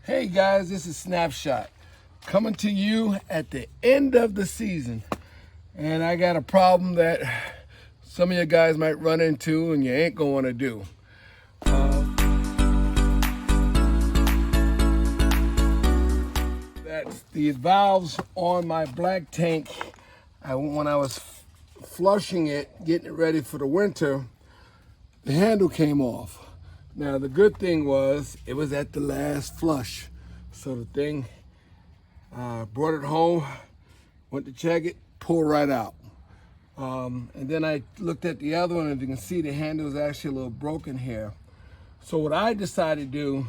Hey guys, this is Snapshot coming to you at the end of the season. And I got a problem that some of you guys might run into and you ain't going to want to do. That's the valves on my black tank. When I was flushing it, getting it ready for the winter, the handle came off. Now the good thing was it was at the last flush. So the thing, brought it home, went to check it, pulled right out. And then I looked at the other one, and you can see the handle is actually a little broken here. So what I decided to do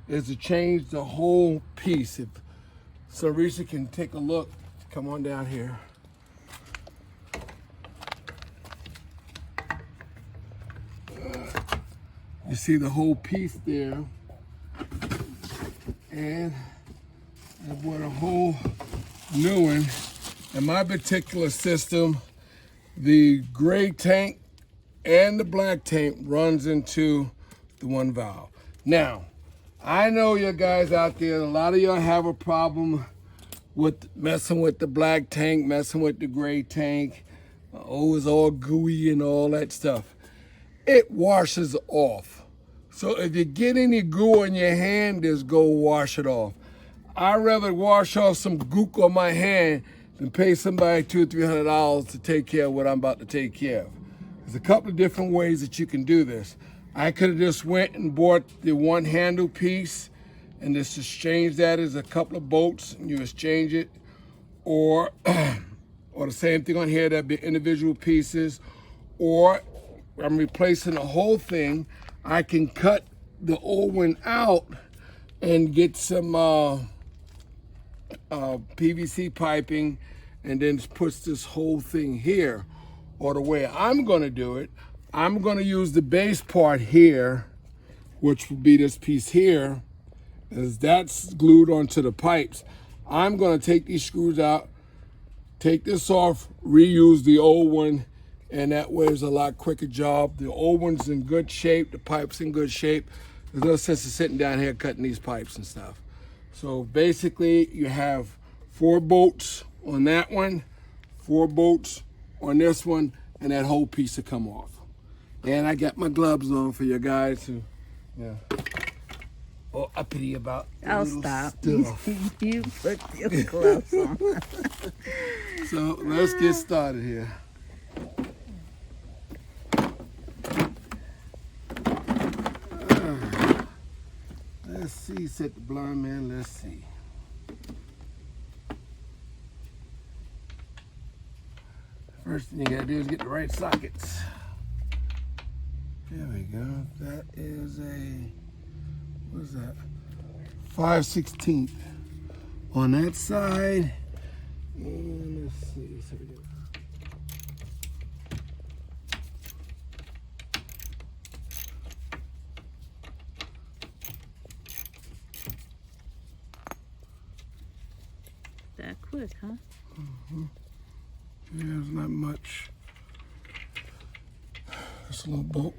is to change the whole piece. If Sarisa can take a look, come on down here. You see the whole piece there, and I bought a whole new one. In my particular system, the gray tank and the black tank runs into the one valve. Now, I know you guys out there, a lot of y'all have a problem with messing with the black tank, messing with the gray tank. Oh, it's all gooey and all that stuff. It washes off. So if you get any goo on your hand, just go wash it off. I'd rather wash off some gook on my hand than pay somebody $200 or $300 to take care of what I'm about to take care of. There's a couple of different ways that you can do this. I could have just went and bought the one handle piece and just exchange that as a couple of bolts and you exchange it. Or the same thing on here, that'd be individual pieces. Or I'm replacing the whole thing. I can cut the old one out and get some PVC piping and then push this whole thing here. Or the way I'm gonna do it, I'm gonna use the base part here, which will be this piece here, as that's glued onto the pipes. I'm gonna take these screws out, take this off, reuse the old one, and that way it's a lot quicker job. The old one's in good shape, the pipe's in good shape. There's no sense of sitting down here cutting these pipes and stuff. So basically you have 4 bolts on that one, 4 bolts on this one, and that whole piece will come off. And I got my gloves on for you guys who, yeah. Oh, I pity about I'll stop. Stuff. You put your gloves on. So let's get started here. Let's see, said the blind man, let's see. First thing you gotta do is get the right sockets. There we go. That is a, what is that? 5/16 on that side. And let's see, so we go. That quick, huh? Mm-hmm. Yeah, there's not much. Just a little bolt.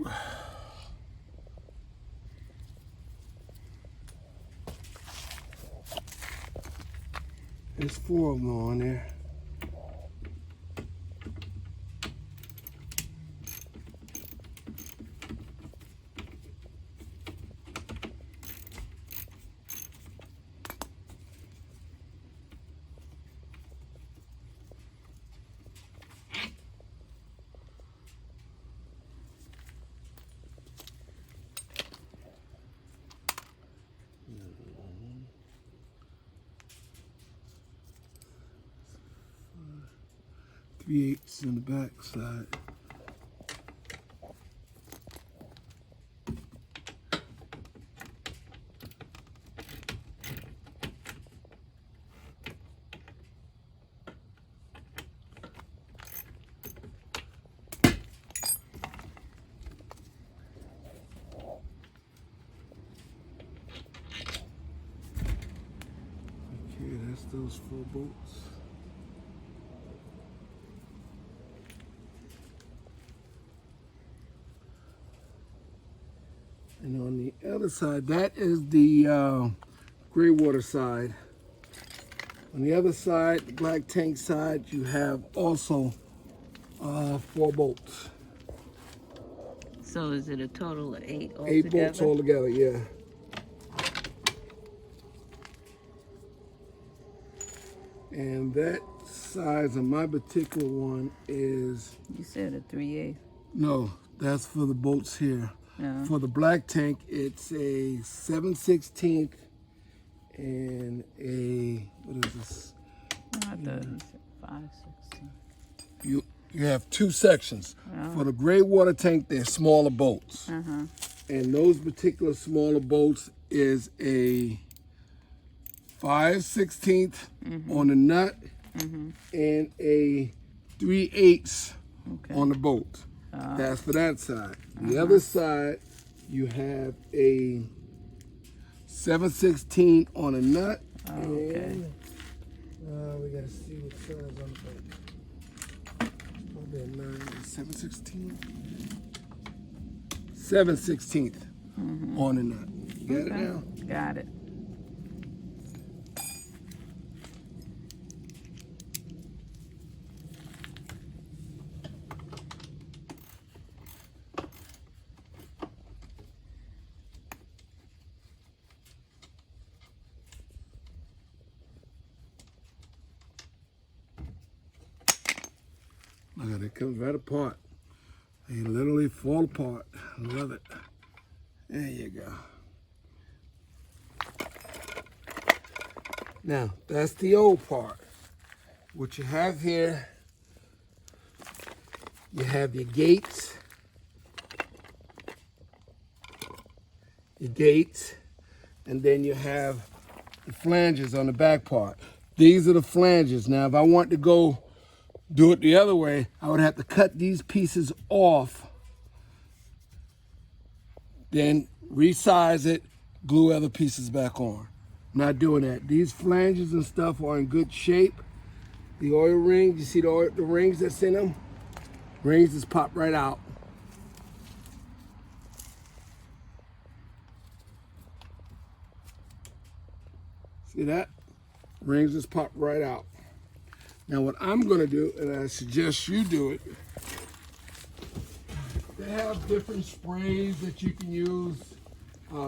There's 4 of them on there. .3/8 on the back side. Okay, that's those 4 bolts. And on the other side, that is the gray water side. On the other side, the black tank side, you have also 4 bolts. So is it a total of 8 altogether? 8 bolts altogether, yeah. And that size of my particular one is... You said a 3/8. No, that's for the bolts here. Yeah. For the black tank, it's a 7/16 and a, what is this? I thought you said 5/16. You have 2 sections. Yeah. For the gray water tank, they're smaller bolts. Uh-huh. And those particular smaller bolts is a 5/16 on the nut and a 3/8 on the bolt. That's for that side. The other side, you have a 7/16 on a nut. Okay. And we gotta see what size on the bolt. Probably a 7/16. 7/16 on the nut. You got it now? Got it. Look at it, comes right apart. They literally fall apart. I love it. There you go. Now, that's the old part. What you have here, you have your gates. And then you have the flanges on the back part. These are the flanges. Now, if I want to go do it the other way, I would have to cut these pieces off, then resize it, glue other pieces back on. I'm not doing that. These flanges and stuff are in good shape. The oil rings, you see the rings that's in them? Rings just pop right out. See that? Rings just pop right out. Now what I'm gonna do, and I suggest you do it, they have different sprays that you can use,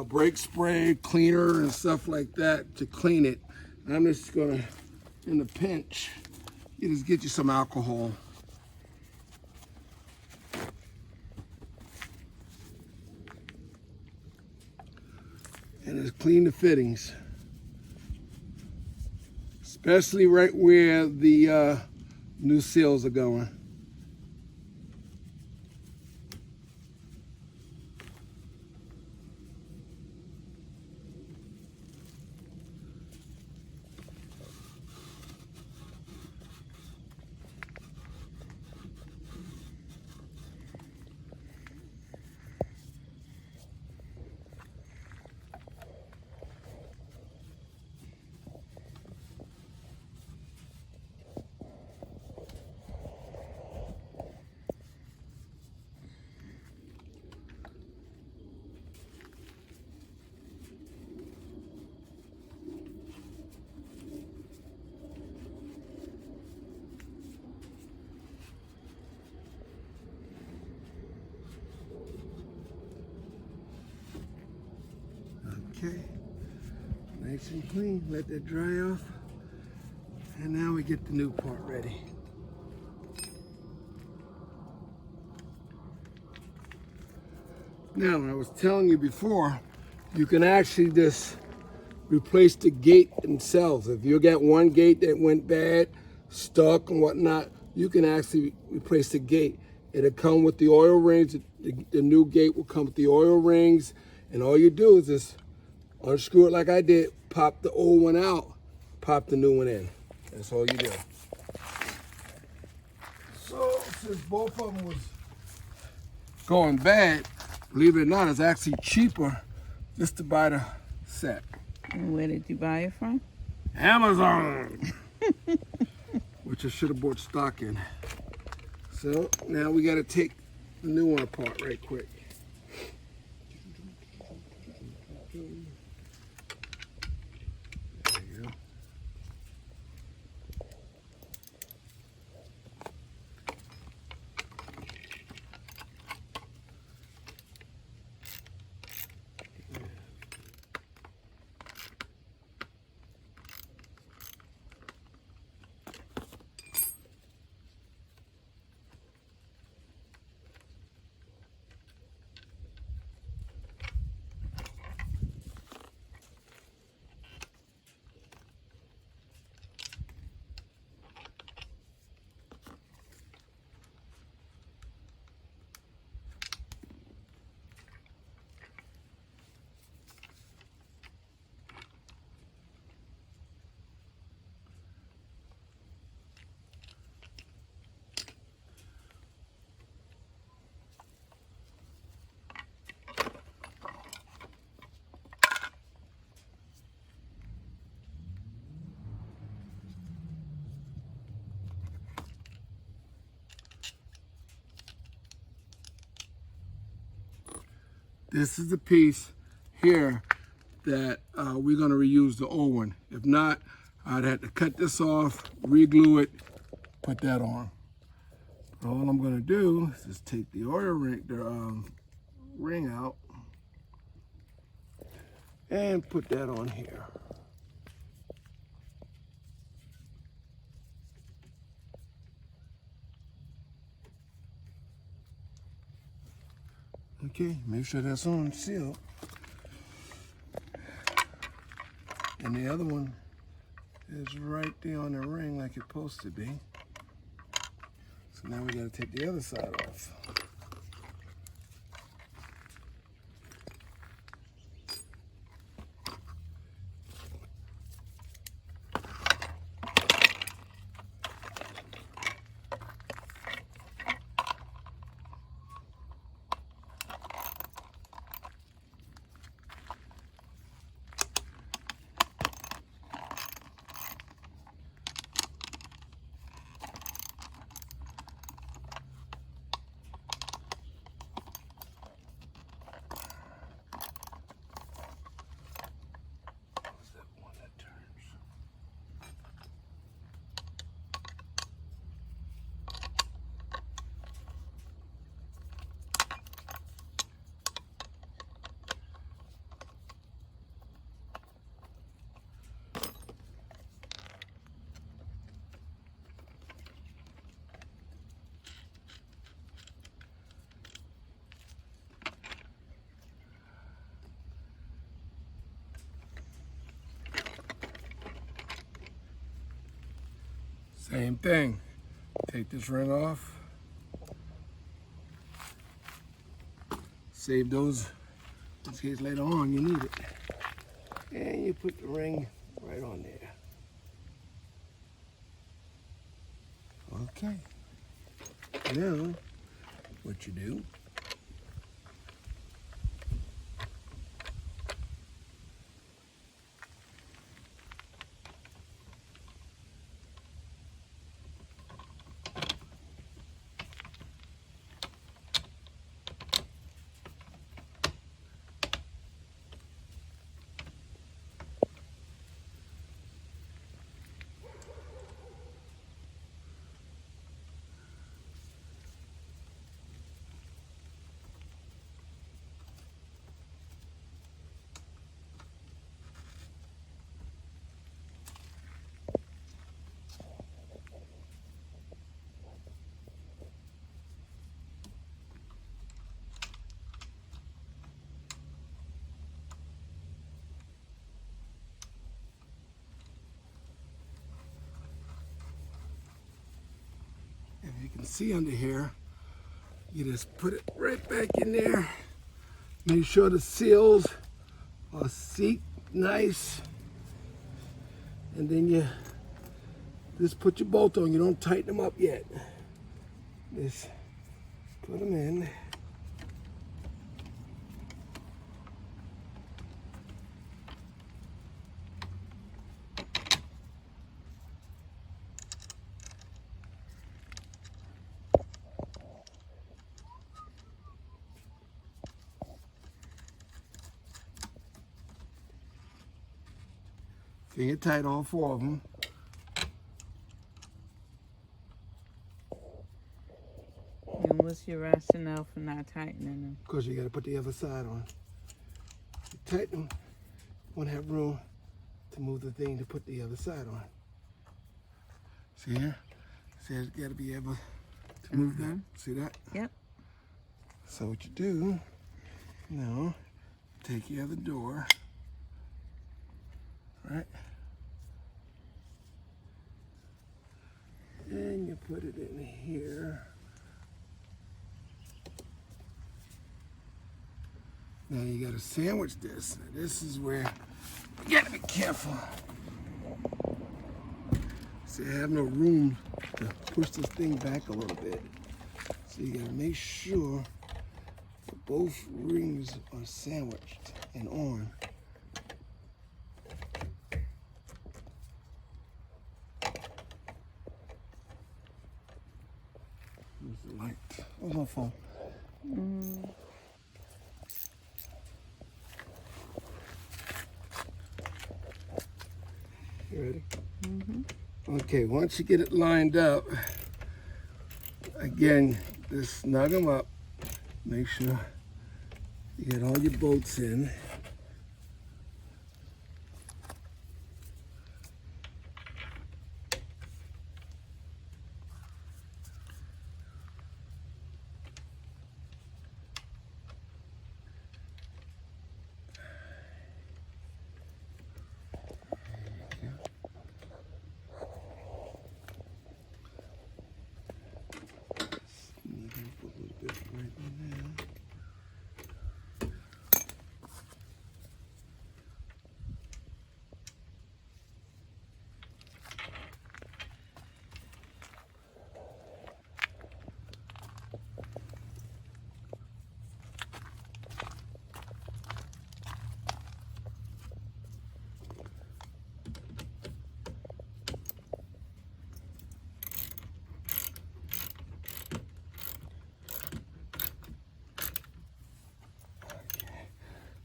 brake spray, cleaner, and stuff like that to clean it. I'm just gonna, in the pinch, you just get you some alcohol. And just clean the fittings. Especially right where the new seals are going. Okay, nice and clean, let that dry off. And now we get the new part ready. Now, I was telling you before, you can actually just replace the gate themselves. If you got one gate that went bad, stuck and whatnot, you can actually replace the gate. It'll come with the oil rings. The new gate will come with the oil rings. And all you do is just unscrew it like I did, pop the old one out, pop the new one in. That's all you do. So, since both of them was going bad, believe it or not, it's actually cheaper just to buy the set. And where did you buy it from? Amazon! Which I should have bought stock in. So, now we got to take the new one apart right quick. this is the piece here that we're gonna reuse the old one. If not, I'd have to cut this off, re-glue it, put that on. But all I'm gonna do is just take the oil ring, ring out and put that on here. Okay, make sure that's on seal. And the other one is right there on the ring like it's supposed to be. So now we gotta take the other side off. Same thing. Take this ring off. Save those in case later on you need it. And you put the ring right on there. Okay. Now, what you do, if you can see under here, you just put it right back in there. Make sure the seals are seat nice. And then you just put your bolt on. You don't tighten them up yet. Just put them in. Finger tight all four of them. And what's your rationale for not tightening them? Because you got to put the other side on. You tighten them, won't have room to move the thing to put the other side on. See here? See, it's got to be able to move that. See that? Yep. So what you do, now, take your other door, right? And you put it in here. Now you gotta sandwich this. Now this is where you gotta be careful. See, I have no room to push this thing back a little bit. So you gotta make sure that both rings are sandwiched and on. Where's the light? Where's my phone? ready? Mm-hmm. Okay, once you get it lined up, again, just snug them up. Make sure you get all your bolts in.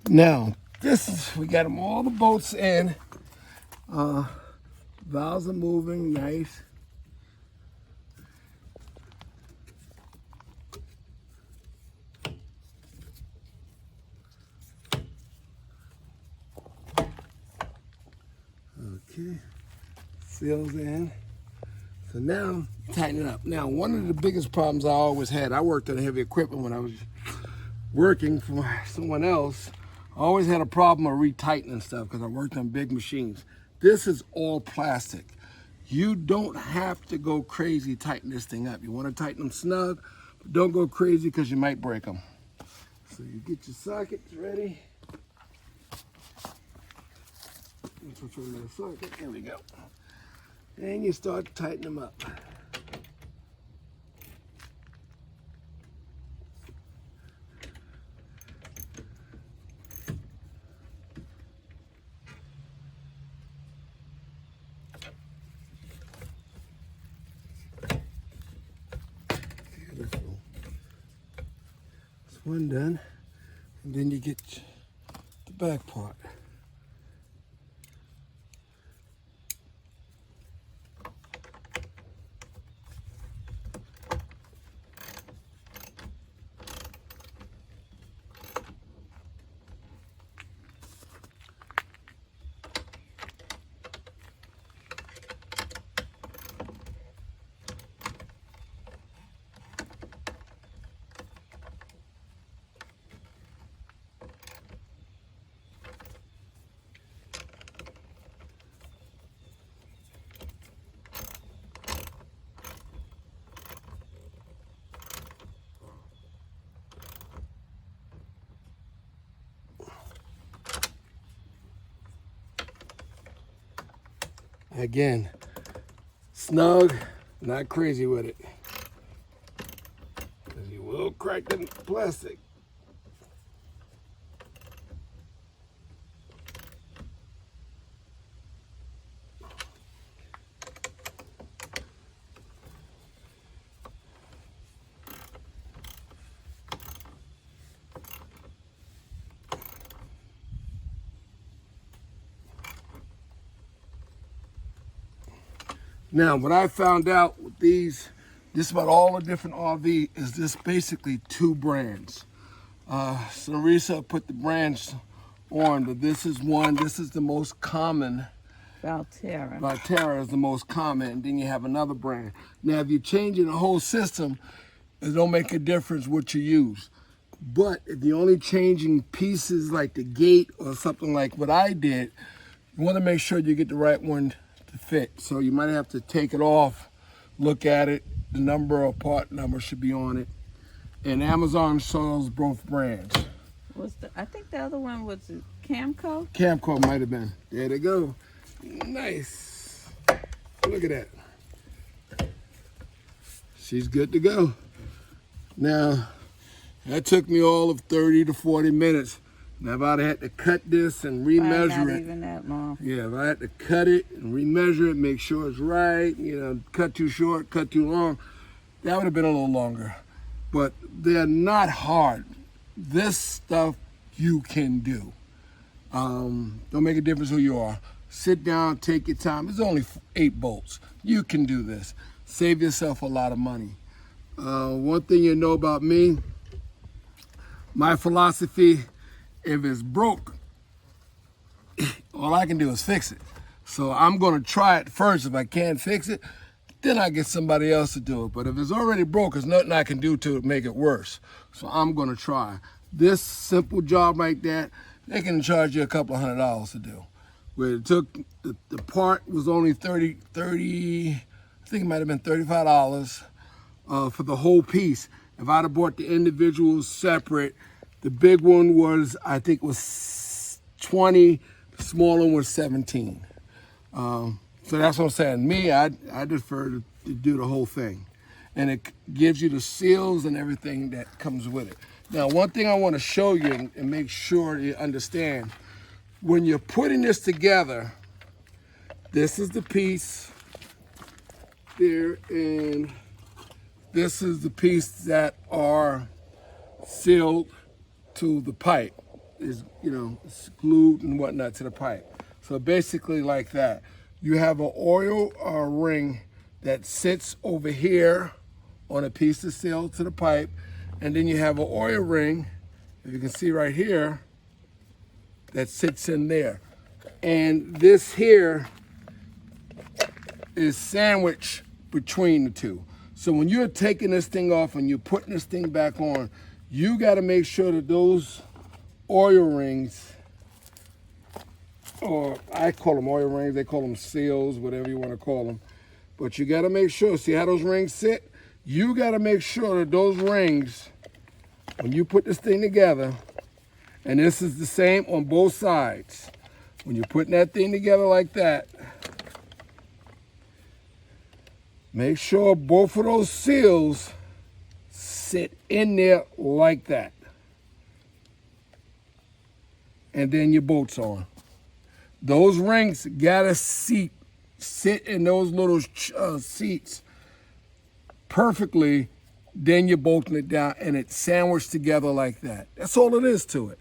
Now, we got them all the bolts in. Valves are moving nice. Okay, seals in. So now, tighten it up. Now, one of the biggest problems I always had, I worked on heavy equipment when I was working for someone else. I always had a problem of retightening stuff because I worked on big machines. This is all plastic. You don't have to go crazy tightening this thing up. You want to tighten them snug, but don't go crazy because you might break them. So you get your sockets ready. Which one is the socket? There we go. And you start tightening them up. One done, and then you get the back part. Again, snug, not crazy with it, because you will crack the plastic. Now, what I found out with these, just about all the different RV, is this basically two brands. Sarisa put the brands on, but this is one. This is the most common. Valterra. Valterra is the most common, and then you have another brand. Now, if you're changing the whole system, it don't make a difference what you use. But if you're only changing pieces like the gate or something like what I did, you want to make sure you get the right one to fit. So you might have to take it off, look at it. The number or part number should be on it. And Amazon sells both brands. I think the other one was Camco? Camco might have been. There they go. Nice. Look at that. She's good to go. Now, that took me all of 30 to 40 minutes. Now, if I'd had to cut this and remeasure not it. even that long. Yeah, if I had to cut it and remeasure it, make sure it's right, cut too short, cut too long, that would have been a little longer. But they're not hard. This stuff you can do. Don't make a difference who you are. Sit down, take your time. It's only 8 bolts. You can do this. Save yourself a lot of money. One thing you know about me, my philosophy, if it's broke, all I can do is fix it. So I'm gonna try it first. If I can't fix it, then I get somebody else to do it. But if it's already broke, there's nothing I can do to make it worse. So I'm gonna try. This simple job like that, they can charge you a couple $100 to do. Where it took, the part was only 30, I think it might have been $35 for the whole piece. If I'd have bought the individuals separate, the big one was, I think was 20, the small one was 17. So that's what I'm saying. Me, I prefer to do the whole thing. And it gives you the seals and everything that comes with it. Now, one thing I want to show you and make sure you understand, when you're putting this together, this is the piece there, and this is the piece that are sealed to the pipe. Is, you know, it's glued and whatnot to the pipe. So basically like that. You have an oil ring that sits over here on a piece of steel to the pipe, and then you have an oil ring, if you can see right here, that sits in there. And this here is sandwiched between the two. So when you're taking this thing off and you're putting this thing back on, you got to make sure that those oil rings, or I call them oil rings, they call them seals, whatever you want to call them, but you got to make sure, see how those rings sit? You got to make sure that those rings, when you put this thing together, and this is the same on both sides, when you're putting that thing together like that, make sure both of those seals sit in there like that. And then your bolt's on. Those rings gotta sit in those little seats perfectly, then you're bolting it down and it's sandwiched together like that. That's all it is to it.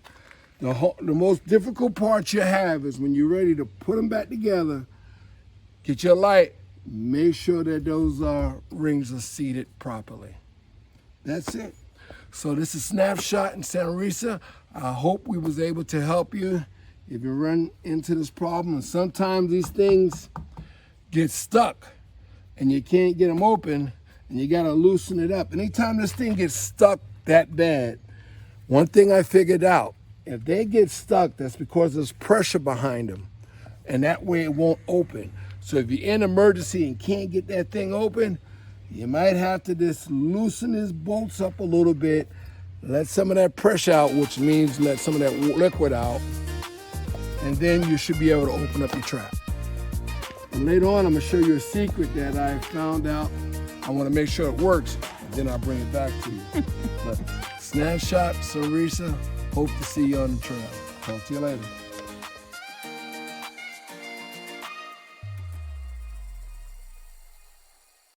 The most difficult part you have is when you're ready to put them back together, get your light, make sure that those rings are seated properly. That's it. So this is Snapshot in Santa Risa. I hope we was able to help you if you run into this problem. And sometimes these things get stuck and you can't get them open and you gotta loosen it up. Anytime this thing gets stuck that bad, one thing I figured out, if they get stuck, that's because there's pressure behind them, and that way it won't open. So if you're in emergency and can't get that thing open, you might have to just loosen his bolts up a little bit, let some of that pressure out, which means let some of that liquid out, and then you should be able to open up your trap. And later on, I'm gonna show you a secret that I found out. I wanna make sure it works, and then I'll bring it back to you. But Snapshot, Santa Risa, hope to see you on the trail. Talk to you later.